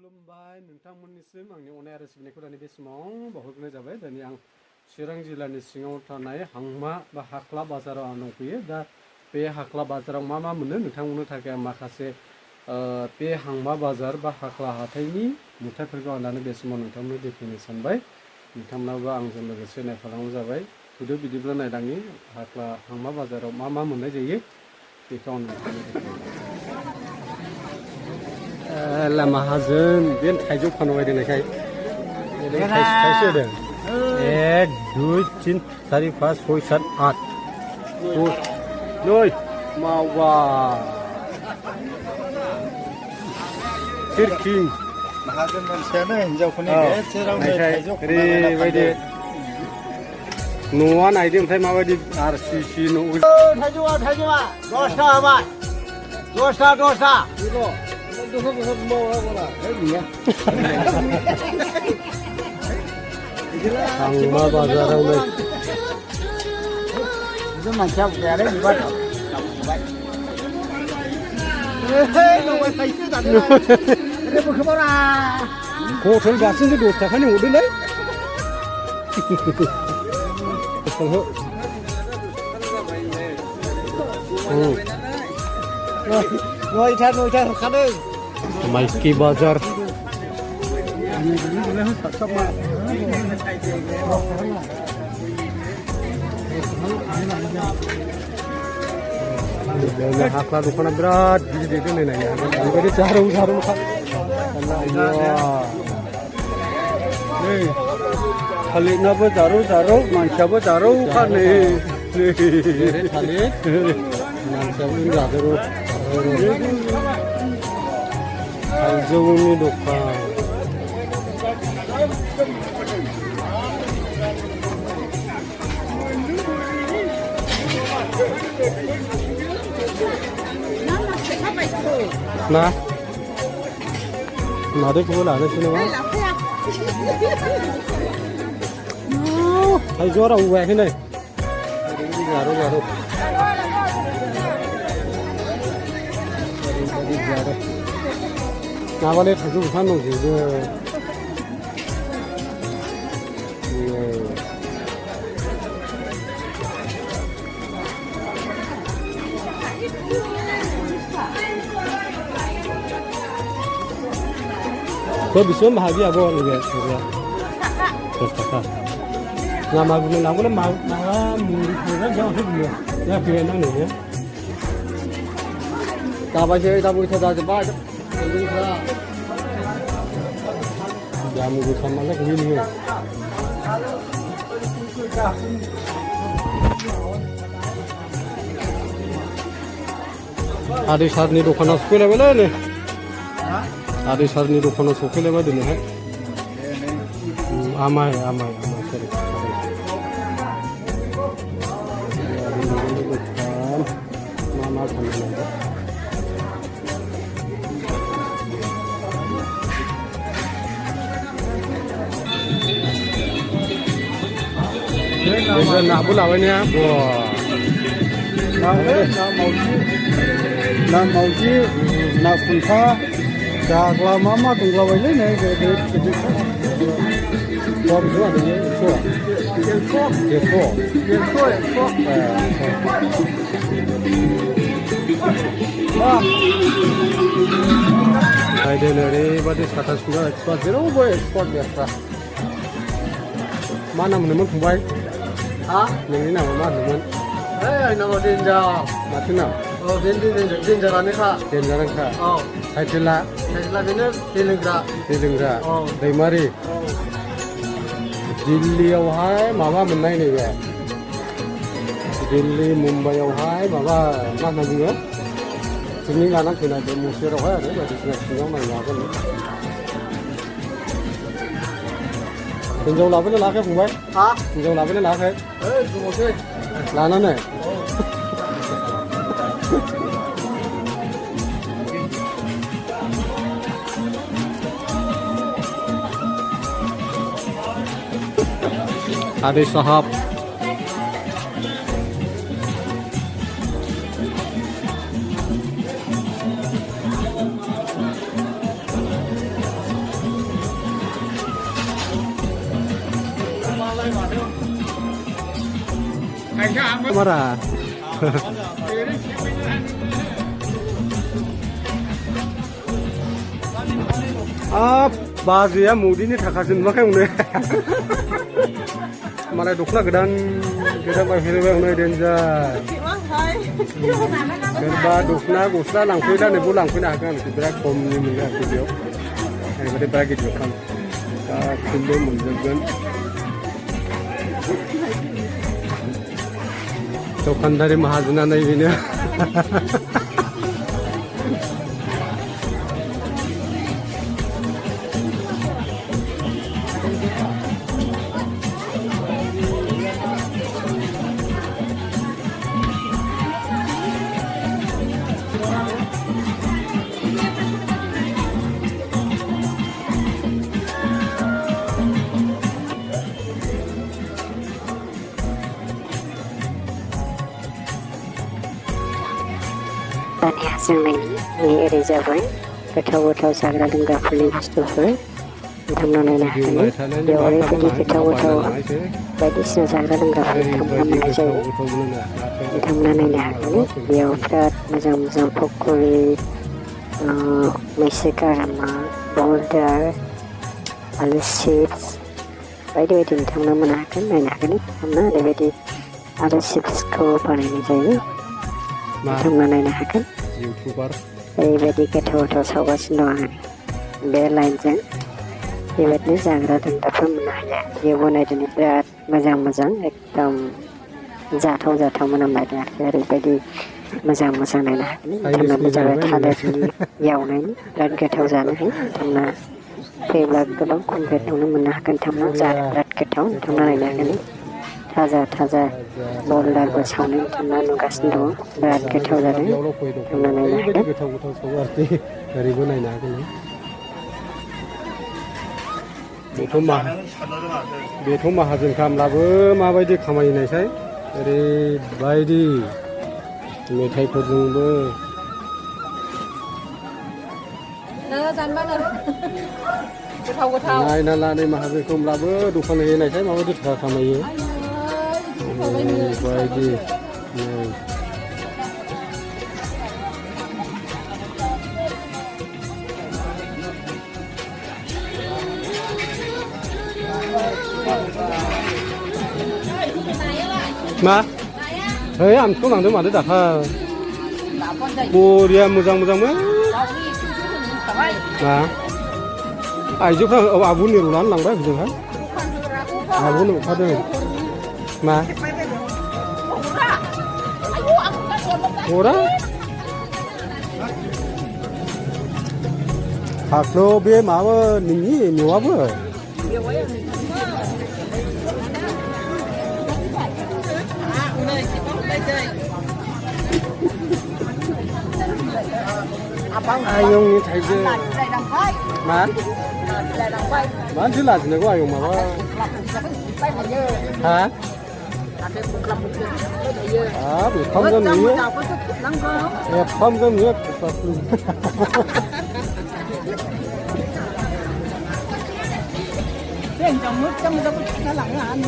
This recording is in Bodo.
खुलुमबाय नोंथांमोननिसिम आंनि अननाय आरो सिबिनायखौ दानि बे समाव बावहरग्रोनाय जाबाय। दानि आं चिरां जिल्लानि सिङाव थानाय हांमा बा हाख्ला बाजाराव आं दंफैयो। दा बे हाख्ला बाजाराव मा मोनो नोंथांमोननो थाखाय आं माखासे बे हांमा बाजार बा हाख्ला हाथाइनि नुथायफोरखौ आं दानि बे समाव नोंथांमोननो देखायनो सानबाय। नोंथांमोनाबो आंजों लोगोसे नायफालांबानो जाबाय। फैदो बिदिब्ला नायलांनि हाख्ला हांमा बाजाराव मा मोननाय जायो बेखौ आं नोंथांनो देखायगोन। लामा हाजों बे थाइजौ फानबाय दोननायखाय थाइसे होदों। 1 2 3 4 5 6 7 8 9 मावा सिरकिं माहाजोन मानसियानो हिनजावफोरनि गेजेरावनो थाइजौ ओरैबायदि न'आ नायदो ओमफ्राय माबायदि आरसिसि न' थाइजौआ 10 था होबाय 10 था हांमा बाजारावनो मानसिया बुजायालै बिबार हटेल गासिनो 10 थाखानि हरदोंलै नयथा होखादों माइकी बाजार हाख्ला दखाना बिराद गिदिर दोननाय ओरैबायदि जारौ थालिरनाबो जारौ मानसियाबो जारौखा नै थालिर मानसियाबो जारौ थाइजौनि दखान ना नारेंखौबो लानोसै नामा थाइजौआ रावबायाखै नै जारौ माबालै थाइजौ बिफां दंजोबो बेसेबां बाहागि आब' नैबे 10 थाखा लामा गुबुन लांबालाय माबा मुलि थांग्रा जायाखै बियो जाफैबाय नांनाया दाबायसो जाजोब्बाय थाइजौफ्रा जामु गोसा मालाय गैयो नोङो आदै सारनि दखानाव सफैलायबायलै नै आदै सारनि दखानाव सफैलायबाय दिनैहाय आमाय सरि मा फाननांगौ नाबो लाबायना ना मावजि ना खुन्था जाग्ला मा दंलाबायलै नै बायदेन ओरैबादि साथा सुना एक्सपार्ट जेरावबो एक्सपार्ट बेस्रा मा नाम होनोमोन फंबाय नोंनि नामा मा होनोमोन आंनाव देन्जार माथो नाम देन्जारानोखा टाइटेला बेनो दैलोंग्रा दैमारि दिल्लीयावहाय माबा मोननाय नैबे दिल्ली मुम्बाइआवहाय माबा मा होनना बुङो ट्रेनिं लानानै फैनाय बे मुसेरावहाय आरो बायदिसिना सिङाव नायनो हागोन हिनजाव लाबोनो लायाखै फंबाय हिनजाव लाबोनो लायाखै लानानै आदै साहाब Marah. Bajunya mudi ini thakasin makai unai. Malah dukna gedan bayar unai denjar. Kerba dukna gusla langkui dan ibu langkui nak kan berak kom ni mungkin video. Ini berarti berak gitu kan. Simbol menjaga. Tukandari mahajana naik ini. Hasil ini reservoir goथाव जाग्रा लोंग्राफोरनि बुस्थुफोर बिथांमोना नायनो हागोन बेयाव ओरैबायदि गोथाव बायदिसिना जाग्रा लोंग्राफोर बिथांमोना मोननाय जायो बिथांमोना नायनो हागोन बेयाव बिराद मोजां पक'रि मैसो गारामा बल्डार आलु चिप्स बायदि बिथांमोना मोननो हागोन नायनो हागोन बिथांमोना ओरैबायदि आलु चिप्सखौ बानायनाय जायो बिथांमोना नायनो हागोन ओरैबायदि गोथाव सावगासिनो दं आरो बे लाइनजों बेबायदिनो जाग्रा लोंग्राफोर मोननो हायो बेयाव बनायदों बिराद मोजां एकदम जाथाव मोनामलायदों आरो ओरैबायदि मोजां नायनो हागोन बिथांमोना जाबाय थालिरनि एवनायनि बिराद गोथाव जानो हायो बिथांमोना फैब्ला गोबां कमप्लिट नुनो मोननो हागोन बिथांमोना जानो बिराद गोथाव बिथांमोना नायनो हागोन थाजा बल्डारबो सावनाय बिथांमोना नुगासिनो दं बिराद गोथाव जादों बिथांमोना नायनो हागोन गोथाव सावो आरोखि ओरैबो नायनो हागोन बेथ' माहाजोन खालामब्लाबो माबायदि खामायनायसाय ओरैबायदि मेथाइफोरजोंबो गोथाव नायना लानाय माहाजोनखौ होमब्लाबो दखान होनायसाय माबायदि थाखा खामायो ओरैबायदि मा है आमखौ लांदों माथो दाखा बरिया मोजांमोन मा आइजोफ्रा आब'नि रुनानै लांबाय बिजोंहाय आब'नो हरखादों मा हरा हाख्लो बे माबा नोंनि मेवाबो आयंनि थाइजौ मा मानोथो लाजिनांगौ आयं माबा हा हाब एफामजों नुयो Bên trong nước trong nó lặng hả anh